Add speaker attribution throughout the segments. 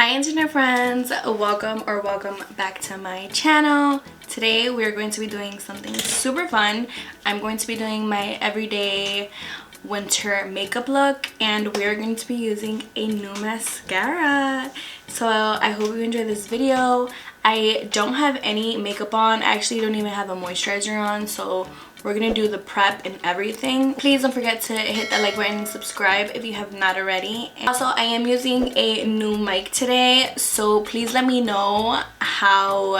Speaker 1: Hi internet friends, welcome back to my channel. Today we are going to be doing something super fun. I'm going to be doing my everyday winter makeup look and we are going to be using a new mascara. So I hope you enjoy this video. I don't have any makeup on. I actually don't even have a moisturizer on, so we're gonna do the prep and everything. Please don't forget to hit that like button and subscribe if you have not already. And also, I am using a new mic today, so please let me know how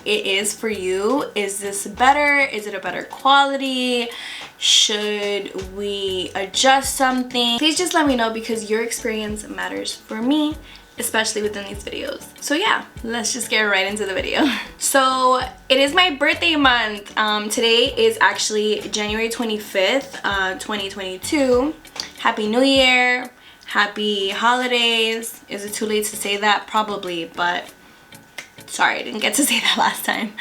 Speaker 1: it is for you. Is this better? Is it a better quality? Should we adjust something? Please just let me know because your experience matters for me, especially within these videos. So yeah, let's just get right into the video. So it is my birthday month. Today is actually January 25th, 2022. Happy New Year, happy holidays. Is it too late to say that? Probably, but sorry, I didn't get to say that last time.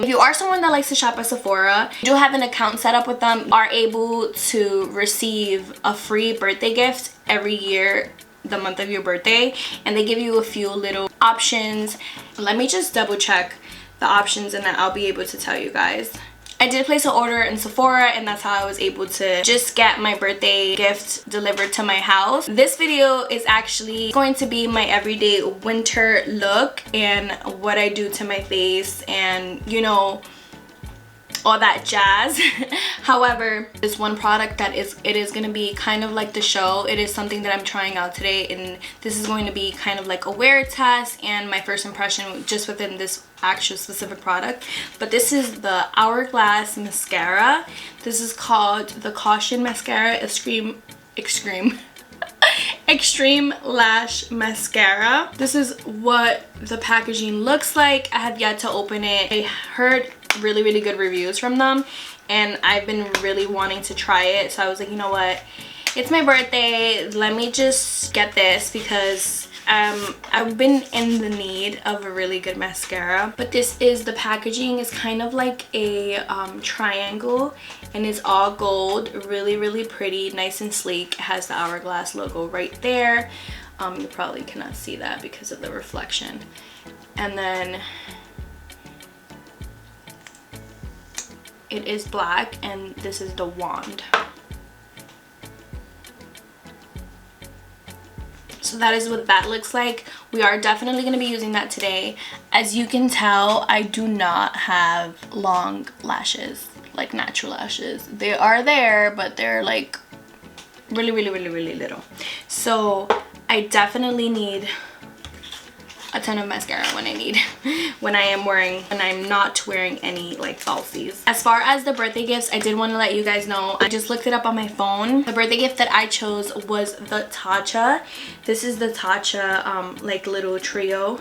Speaker 1: If you are someone that likes to shop at Sephora, you do have an account set up with them, you are able to receive a free birthday gift every year the month of your birthday, and they give you a few little options. Let me just double check the options and then I'll be able to tell you guys. I did place an order in Sephora and that's how I was able to just get my birthday gift delivered to my house. This video is actually going to be my everyday winter look and what I do to my face and, you know, all that jazz. However, this one product that it is going to be kind of like the show. It is something that I'm trying out today, and this is going to be kind of like a wear test and my first impression just within this actual specific product. But this is the Hourglass Mascara. This is called the Caution Mascara Extreme Lash Mascara. This is what the packaging looks like. I have yet to open it. I heard really good reviews from them and I've been really wanting to try it, so I was like, you know what, it's my birthday, let me just get this because I've been in the need of a really good mascara. But this is the packaging. Is kind of like a triangle and it's all gold, really pretty, nice and sleek. It has the Hourglass logo right there. You probably cannot see that because of the reflection. And then it is black and this is the wand. So that is what that looks like. We are definitely going to be using that today. As you can tell, I do not have long lashes, like natural lashes. They are there, but they're like really little. So I definitely need a ton of mascara when I'm not wearing any like falsies. As far as the birthday gifts, I did want to let you guys know, I just looked it up on my phone. The birthday gift that I chose was the Tatcha. This is the Tatcha like little trio.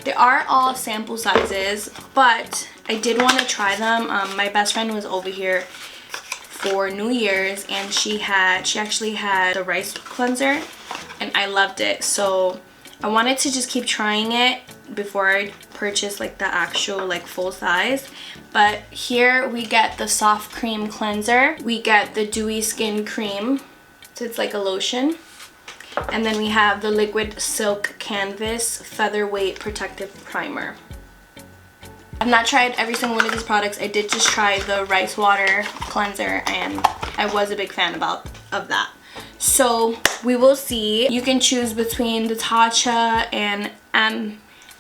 Speaker 1: They are all sample sizes, but I did want to try them. My best friend was over here for New Year's and she actually had the rice cleanser and I loved it, so I wanted to just keep trying it before I purchase like the actual like full size. But here we get the soft cream cleanser, we get the dewy skin cream, so it's like a lotion, and then we have the liquid silk canvas featherweight protective primer. I've not tried every single one of these products. I did just try the rice water cleanser and I was a big fan of that. So we will see. You can choose between the Tatcha and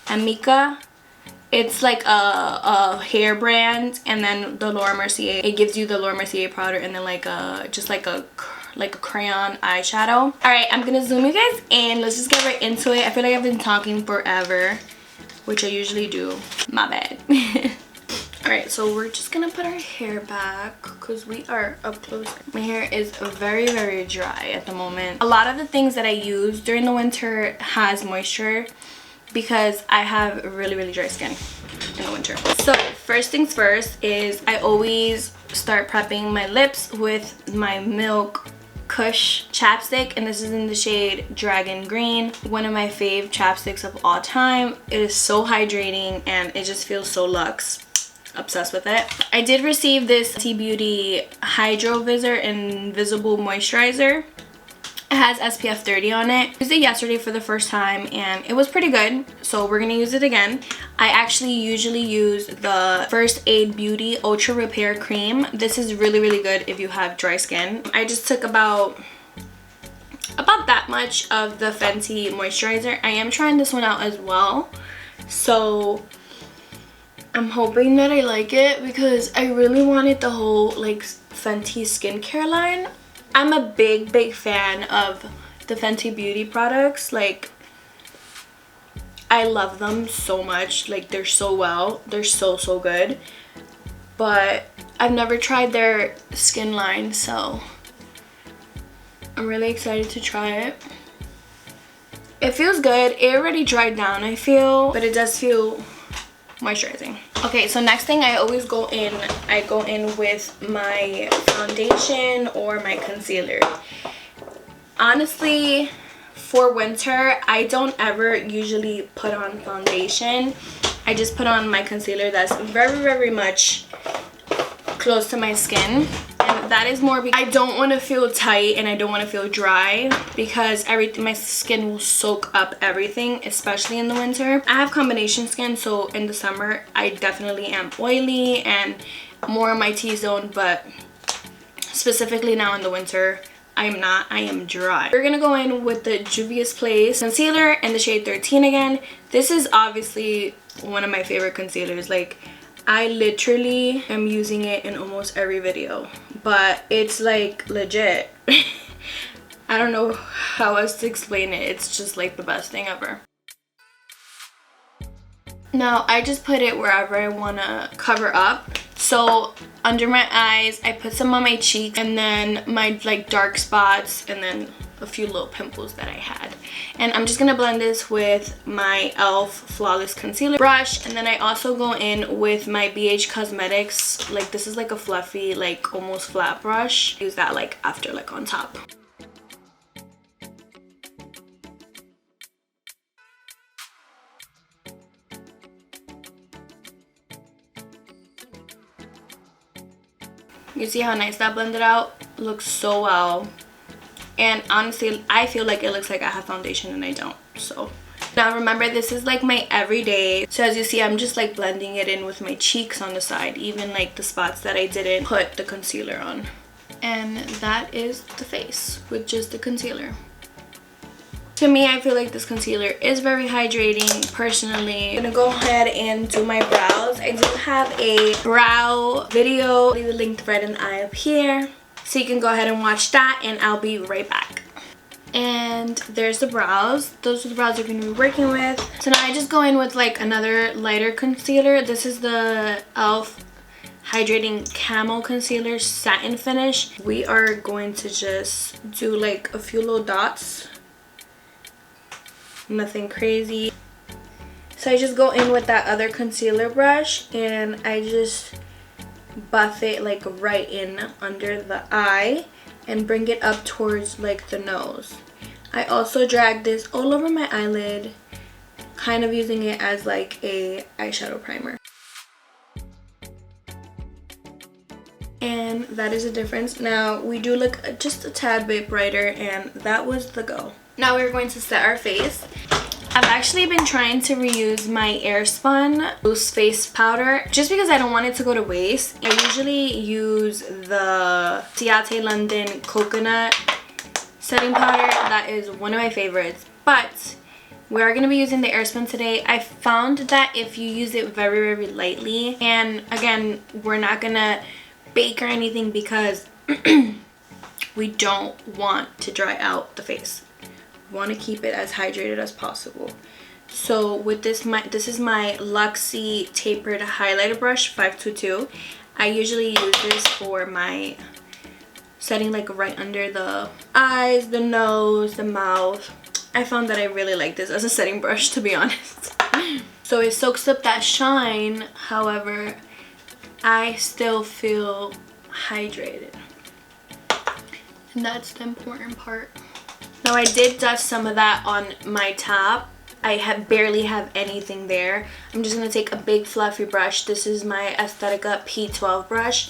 Speaker 1: Amica. It's like a hair brand, and then the Laura Mercier. It gives you the Laura Mercier powder and then like a crayon eyeshadow. All right, I'm gonna zoom you guys in. Let's just get right into it. I feel like I've been talking forever, which I usually do. My bad. Alright, so we're just gonna put our hair back because we are up close. My hair is very dry at the moment. A lot of the things that I use during the winter has moisture because I have really dry skin in the winter. So first things first is I always start prepping my lips with my Milk Kush chapstick, and this is in the shade Dragon Green. One of my fave chapsticks of all time. It is so hydrating and it just feels so luxe. Obsessed with it. I did receive this T Beauty Hydra Vizor Invisible Moisturizer. It has SPF 30 on it. I used it yesterday for the first time and it was pretty good. So we're gonna use it again. I actually usually use the First Aid Beauty Ultra Repair Cream. This is really, really good if you have dry skin. I just took about that much of the Fenty moisturizer. I am trying this one out as well. So I'm hoping that I like it because I really wanted the whole like Fenty skincare line. I'm a big fan of the Fenty beauty products. Like, I love them so much. Like, they're so good. But I've never tried their skin line, so I'm really excited to try it. It feels good. It already dried down, I feel, but it does feel moisturizing. Okay, so next thing I always go in with my foundation or my concealer. Honestly, for winter, I don't ever usually put on foundation. I just put on my concealer that's very much close to my skin. And that is more because I don't want to feel tight and I don't want to feel dry, because my skin will soak up everything, especially in the winter. I have combination skin, so in the summer I definitely am oily and more on my T-zone, but specifically now in the winter I am not. I am dry. We're gonna go in with the Juvias Place Concealer in the shade 13 again. This is obviously one of my favorite concealers. Like, I literally am using it in almost every video, but it's like legit. I don't know how else to explain it. It's just like the best thing ever. Now I just put it wherever I want to cover up. So under my eyes, I put some on my cheeks, and then my like dark spots, and then a few little pimples that I had. And I'm just gonna blend this with my e.l.f. Flawless Concealer brush, and then I also go in with my BH Cosmetics. Like, this is like a fluffy, like almost flat brush. Use that like after, like on top. You see how nice that blended out? Looks so well. And honestly, I feel like it looks like I have foundation and I don't. So now remember, this is like my everyday. So as you see, I'm just like blending it in with my cheeks on the side, even like the spots that I didn't put the concealer on. And that is the face with just the concealer. To me, I feel like this concealer is very hydrating personally. I'm gonna go ahead and do my brows. I do have a brow video. Leave the link right in the eye up here, so you can go ahead and watch that, and I'll be right back. And there's the brows. Those are the brows you're going to be working with. So now I just go in with like another lighter concealer. This is the e.l.f. Hydrating Camo Concealer Satin Finish. We are going to just do like a few little dots. Nothing crazy. So I just go in with that other concealer brush, and I just buff it like right in under the eye and bring it up towards like the nose. I also drag this all over my eyelid, kind of using it as like a eyeshadow primer. And that is a difference. Now we do look just a tad bit brighter, and that was the go. Now we're going to set our face. I've actually been trying to reuse my Airspun loose face powder just because I don't want it to go to waste. I usually use the Ciate London Coconut setting powder. That is one of my favorites, but we are going to be using the Airspun today. I found that if you use it very lightly, and again, we're not going to bake or anything because we don't want to dry out the face. Want to keep it as hydrated as possible. So with this, this is my Luxie Tapered highlighter brush 522. I usually use this for my setting like right under the eyes, the nose, the mouth. I found that I really like this as a setting brush, to be honest. So it soaks up that shine, however I still feel hydrated, and that's the important part. Now I did dust some of that on my top. I barely have anything there. I'm just going to take a big fluffy brush. This is my Aesthetica P12 brush.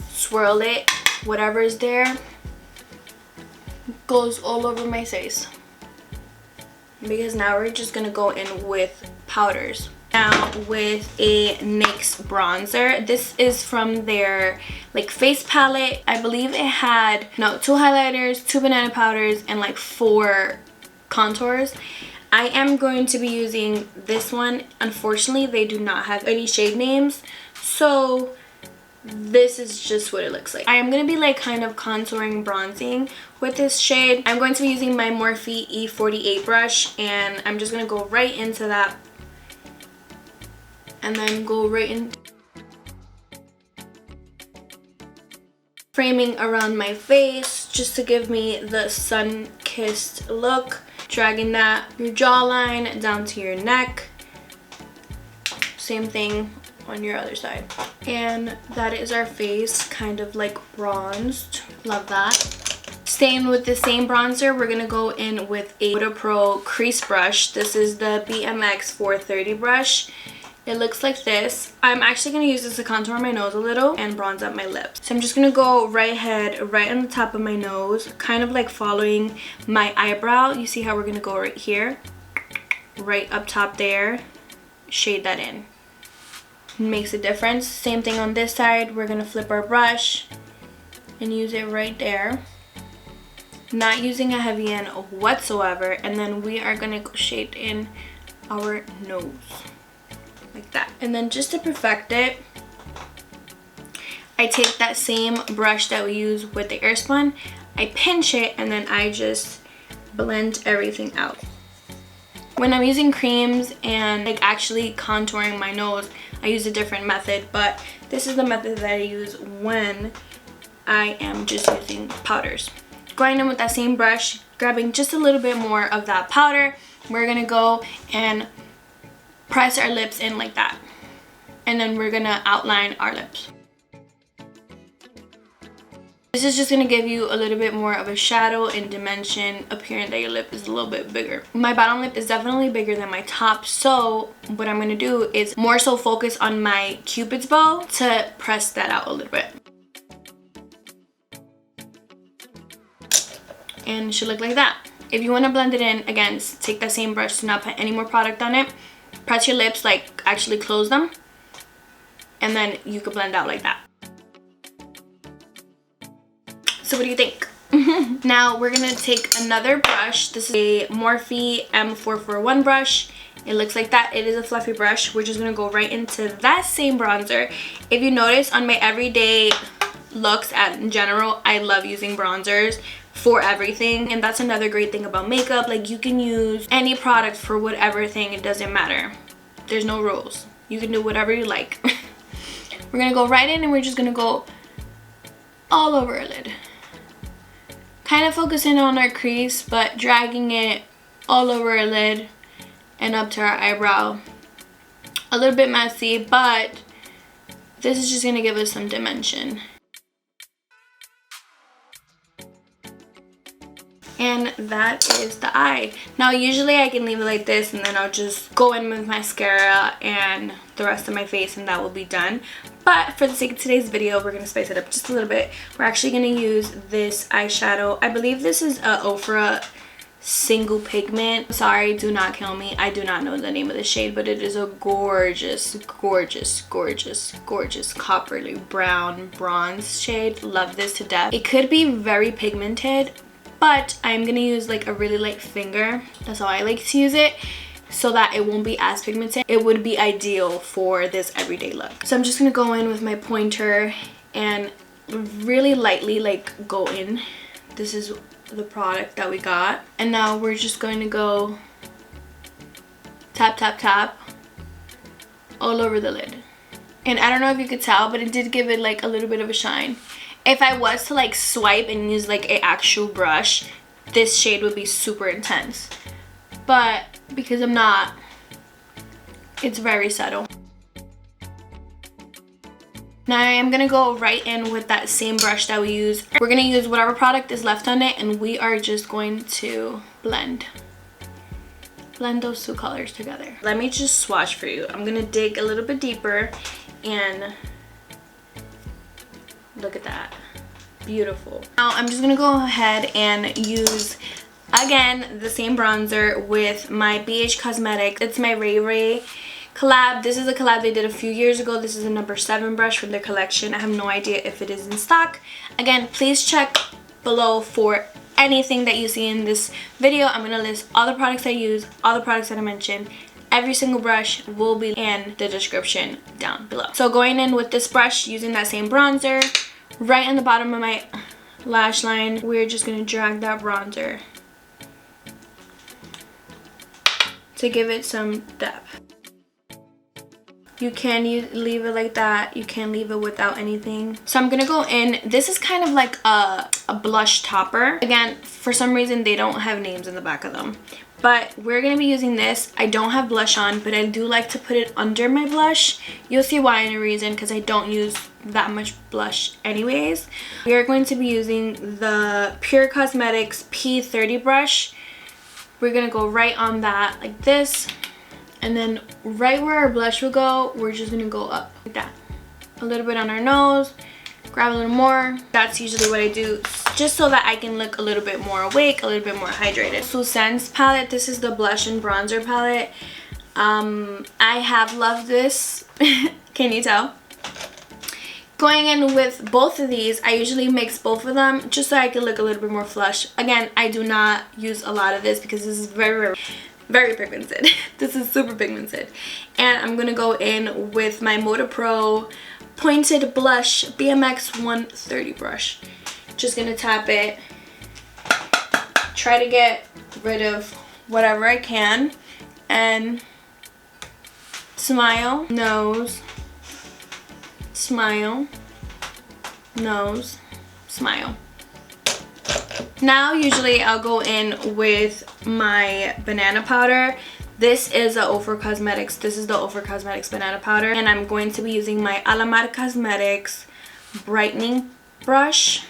Speaker 1: Swirl it, whatever is there. goes all over my face. Because now we're just gonna go in with powders. Now with a NYX bronzer. This is from their like face palette. I believe it had 2 highlighters, 2 banana powders, and like 4 contours. I am going to be using this one. Unfortunately, they do not have any shade names, so this is just what it looks like. I am going to be like kind of contouring, bronzing with this shade. I'm going to be using my Morphe E48 brush, and I'm just going to go right into that and then go right in, framing around my face just to give me the sun-kissed look. Dragging that your jawline down to your neck. Same thing on your other side. And that is our face kind of like bronzed. Love that. Staying with the same bronzer, we're gonna go in with a Huda Pro crease brush. This is the BMX 430 brush. It looks like this. I'm actually going to use this to contour my nose a little and bronze up my lips. So I'm just going to go right on the top of my nose, kind of like following my eyebrow. You see how we're going to go right here, right up top there, shade that in. It makes a difference. Same thing on this side. We're going to flip our brush and use it right there. Not using a heavy end whatsoever. And then we are going to shade in our nose. Like that. And then just to perfect it, I take that same brush that we use with the Airspun, I pinch it, and then I just blend everything out. When I'm using creams and like actually contouring my nose, I use a different method, but this is the method that I use when I am just using powders. Going in with that same brush, grabbing just a little bit more of that powder, we're gonna go and press our lips in like that, and then we're gonna outline our lips. This is just gonna give you a little bit more of a shadow and dimension, appearing that your lip is a little bit bigger. My bottom lip is definitely bigger than my top, so what I'm gonna do is more so focus on my Cupid's bow to press that out a little bit. And it should look like that. If you want to blend it in, again, take that same brush, do not put any more product on it. Press your lips, like actually close them, and then you can blend out like that. So what do you think? Now we're gonna take another brush. This is a Morphe M441 brush. It looks like that. It is a fluffy brush. We're just gonna go right into that same bronzer. If you notice, on my everyday looks in general, I love using bronzers for everything, and that's another great thing about makeup. Like, you can use any product for whatever thing, it doesn't matter. There's no rules. You can do whatever you like. We're gonna go right in, and we're just gonna go all over our lid, kind of focusing on our crease but dragging it all over our lid and up to our eyebrow. A little bit messy, but this is just gonna give us some dimension. And that is the eye. Now usually I can leave it like this, and then I'll just go in with mascara and the rest of my face, and that will be done. But for the sake of today's video, we're going to spice it up just a little bit. We're actually going to use this eyeshadow. I believe this is a Ofra single pigment. Sorry, do not kill me. I do not know the name of the shade, but it is a gorgeous, gorgeous, gorgeous, gorgeous copperly brown bronze shade. Love this to death. It could be very pigmented, but I'm gonna use like a really light finger. That's how I like to use it, so that it won't be as pigmented. It would be ideal for this everyday look. So I'm just gonna go in with my pointer and really lightly like go in. This is the product that we got, and now we're just going to go tap tap tap all over the lid. And I don't know if you could tell, but it did give it like a little bit of a shine. If I was to like swipe and use like an actual brush, this shade would be super intense, but because I'm not, it's very subtle. Now I am gonna go right in with that same brush that we use. We're gonna use whatever product is left on it, and we are just going to blend those two colors together. Let me just swatch for you. I'm gonna dig a little bit deeper, and look at that. beautiful. Now I'm just gonna go ahead and use again the same bronzer with my BH Cosmetics. It's my Ray Ray collab. This is a collab they did a few years ago. This is a number 7 brush from their collection. I have no idea if it is in stock. Again, please check below for anything that you see in this video. I'm gonna list all the products I use, all the products that I mentioned. Every single brush will be in the description down below. So going in with this brush, using that same bronzer, right on the bottom of my lash line, we're just gonna drag that bronzer to give it some depth. You can leave it like that. You can leave it without anything. So I'm gonna go in. This is kind of like a blush topper. Again, for some reason they don't have names in the back of them. But we're gonna be using this. I don't have blush on, but I do like to put it under my blush. You'll see why in a reason, because I don't use that much blush anyways. We are going to be using the Pure Cosmetics P30 brush. We're gonna go right on that like this. And then right where our blush will go, we're just gonna go up like that. A little bit on our nose, grab a little more. That's usually what I do, just so that I can look a little bit more awake, a little bit more hydrated. Susan's palette, this is the blush and bronzer palette. I have loved this. Can you tell? Going in with both of these, I usually mix both of them just so I can look a little bit more flush. Again, I do not use a lot of this because this is very pigmented. This is super pigmented. And I'm gonna go in with my Moda Pro Pointed Blush BMX 130 brush. Just gonna tap it, try to get rid of whatever I can, and smile, nose, smile, nose, smile. Now usually I'll go in with my banana powder. This is the Ofra Cosmetics. This is the Ofra Cosmetics banana powder, and I'm going to be using my Alamar Cosmetics brightening brush.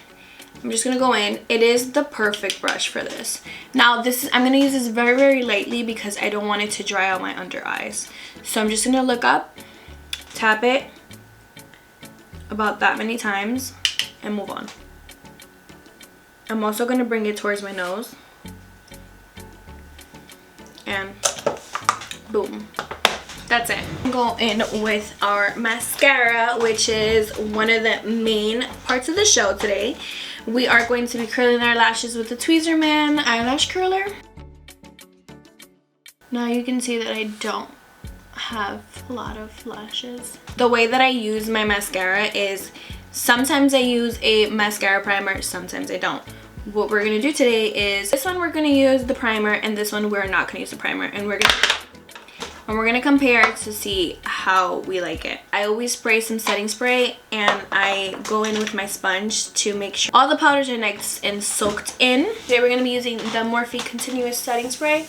Speaker 1: I'm just gonna go in. It is the perfect brush for this. Now I'm gonna use this very lightly because I don't want it to dry out my under eyes. So I'm just gonna look up, tap it about that many times, and move on. I'm also going to bring it towards my nose. And boom. That's it. Go in with our mascara, which is one of the main parts of the show today. We are going to be curling our lashes with the Tweezerman eyelash curler. Now you can see that I don't have a lot of lashes. The way that I use my mascara is sometimes I use a mascara primer, sometimes I don't. What we're gonna do today is this one we're gonna use the primer, and this one we're not gonna use the primer, and we're gonna compare to see how we like it. I always spray some setting spray, and I go in with my sponge to make sure all the powders are nice and soaked in. Today we're gonna be using the Morphe Continuous Setting Spray.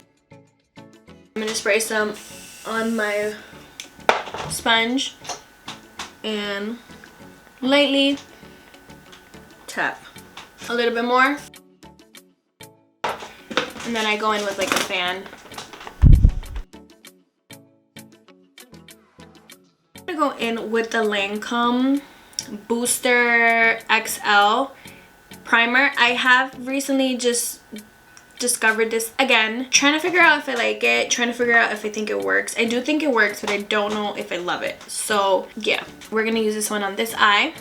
Speaker 1: I'm gonna spray some on my sponge and lightly tap a little bit more, and then I go in with like a fan. I'm gonna go in with the Lancome Booster XL primer. I have recently just discovered this again, trying to figure out if I like it, trying to figure out if I think it works. I do think it works, but I don't know if I love it. So yeah, we're gonna use this one on this eye.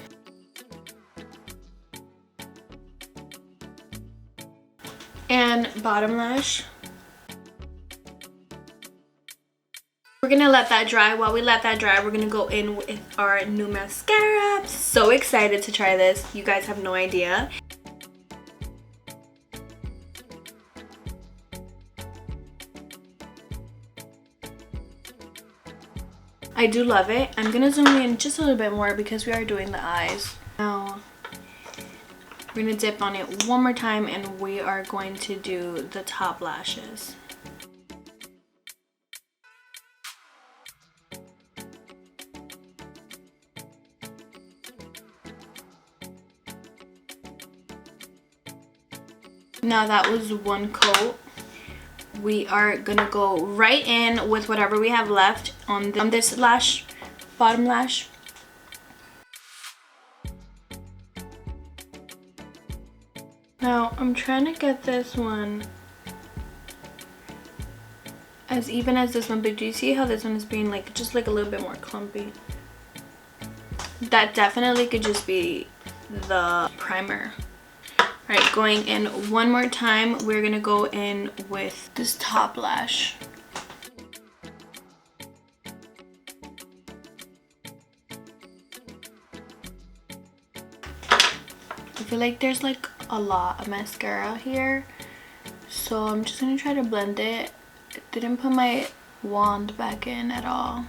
Speaker 1: And bottom lash. We're gonna let that dry. While we let that dry, we're gonna go in with our new mascara. I'm so excited to try this. You guys have no idea. I do love it. I'm gonna zoom in just a little bit more because we are doing the eyes. Now we're gonna dip on it one more time, and we are going to do the top lashes. Now that was one coat. We are gonna go right in with whatever we have left on this lash, bottom lash. Now I'm trying to get this one as even as this one, but do you see how this one is being like just like a little bit more clumpy? That definitely could just be the primer. Alright, going in one more time, we're gonna go in with this top lash. I feel like there's like a lot of mascara here, so I'm just gonna try to blend it. I didn't put my wand back in at all.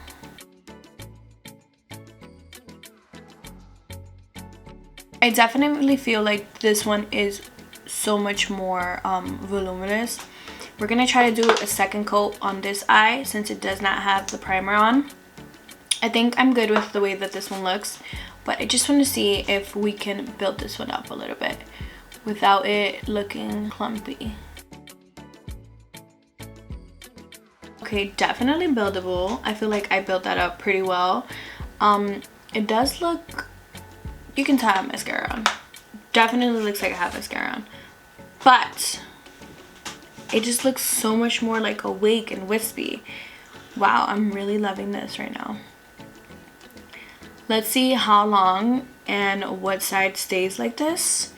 Speaker 1: I definitely feel like this one is so much more voluminous. We're gonna try to do a second coat on this eye since it does not have the primer on. I think I'm good with the way that this one looks, but I just want to see if we can build this one up a little bit without it looking clumpy. Okay, definitely buildable. I feel like I built that up pretty well. It does look, you can tell I have mascara on. Definitely looks like I have mascara on, but it just looks so much more like awake and wispy. Wow, I'm really loving this right now. Let's see how long and what side stays like this.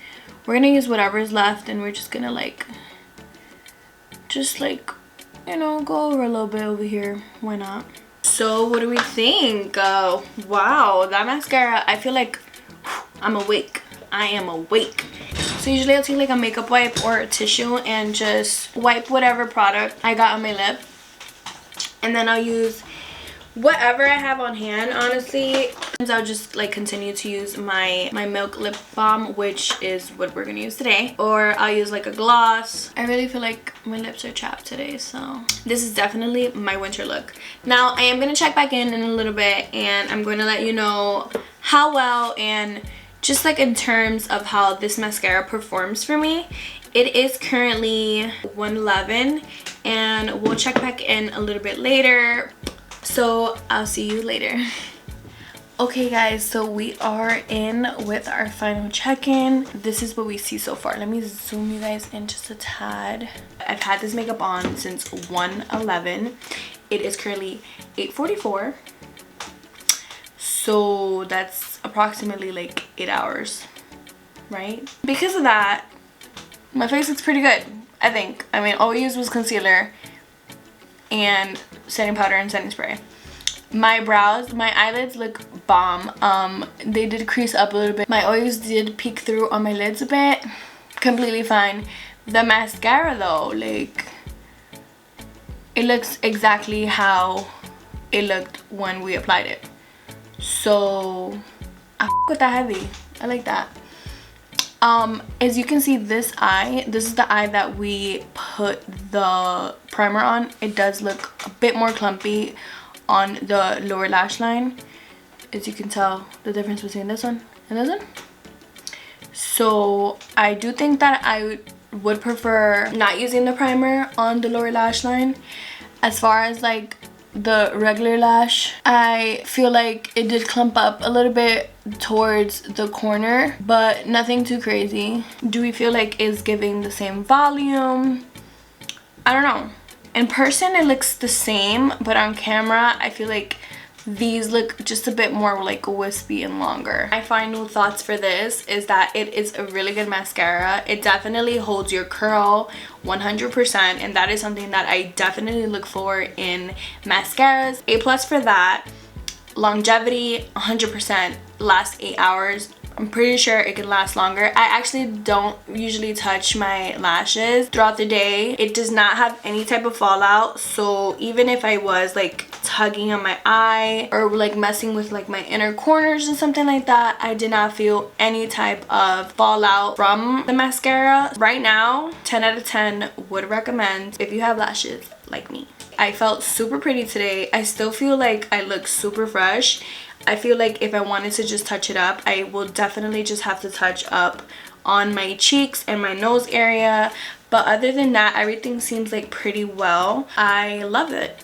Speaker 1: We're gonna use whatever is left, and we're just gonna like, you know, go over a little bit over here. Why not? So what do we think? Wow, that mascara, I feel like I'm awake. I am awake. So usually I'll take like a makeup wipe or a tissue and just wipe whatever product I got on my lip, and then I'll use whatever I have on hand. Honestly, I'll just like continue to use my Milk lip balm, which is what we're gonna use today, or I'll use like a gloss. I really feel like my lips are chapped today, so this is definitely my winter look. Now I am gonna check back in a little bit, and I'm going to let you know how well and just like in terms of how this mascara performs for me. It is currently 1:11, and we'll check back in a little bit later. So I'll see you later. Okay guys, so we are in with our final check-in. This is what we see so far. Let me zoom you guys in just a tad. I've had this makeup on since 1:11. It is currently 8:44. So that's approximately like 8 hours, right? Because of that, my face looks pretty good, I think. I mean, all we used was concealer and setting powder and setting spray. My brows, my eyelids look bomb. They did crease up a little bit. My oils did peek through on my lids a bit. Completely fine. The mascara though, like, it looks exactly how it looked when we applied it. So I f with that heavy. I like that. As you can see, this is the eye that we put the primer on. It does look a bit more clumpy on the lower lash line. As you can tell the difference between this one and this one. So I do think that I would prefer not using the primer on the lower lash line. As far as like the regular lash, I feel like it did clump up a little bit towards the corner, but nothing too crazy. Do we feel like it's giving the same volume? I don't know. In person it looks the same, but on camera I feel like these look just a bit more like wispy and longer. My final thoughts for this is that it is a really good mascara. It definitely holds your curl 100%, and that is something that I definitely look for in mascaras. A+ for that. Longevity 100%, lasts 8 hours. I'm pretty sure it could last longer. I actually don't usually touch my lashes throughout the day. It does not have any type of fallout, so even if I was like tugging on my eye or like messing with like my inner corners and something like that, I did not feel any type of fallout from the mascara. Right now, 10 out of 10 would recommend if you have lashes like me. I felt super pretty today. I still feel like I look super fresh. I feel like if I wanted to just touch it up, I will definitely just have to touch up on my cheeks and my nose area. But other than that, everything seems like pretty well. I love it.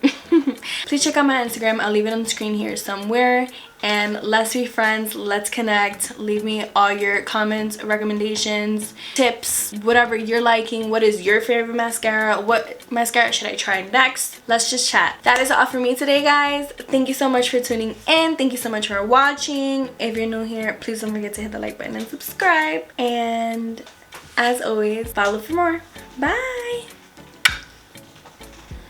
Speaker 1: Please check out my Instagram. I'll leave it on the screen here somewhere. And let's be friends, let's connect. Leave me all your comments, recommendations, tips, whatever you're liking. What is your favorite mascara? What mascara should I try next? Let's just chat. That is all for me today, guys. Thank you so much for tuning in. Thank you so much for watching. If you're new here, please don't forget to hit the like button and subscribe. And as always, follow for more. Bye.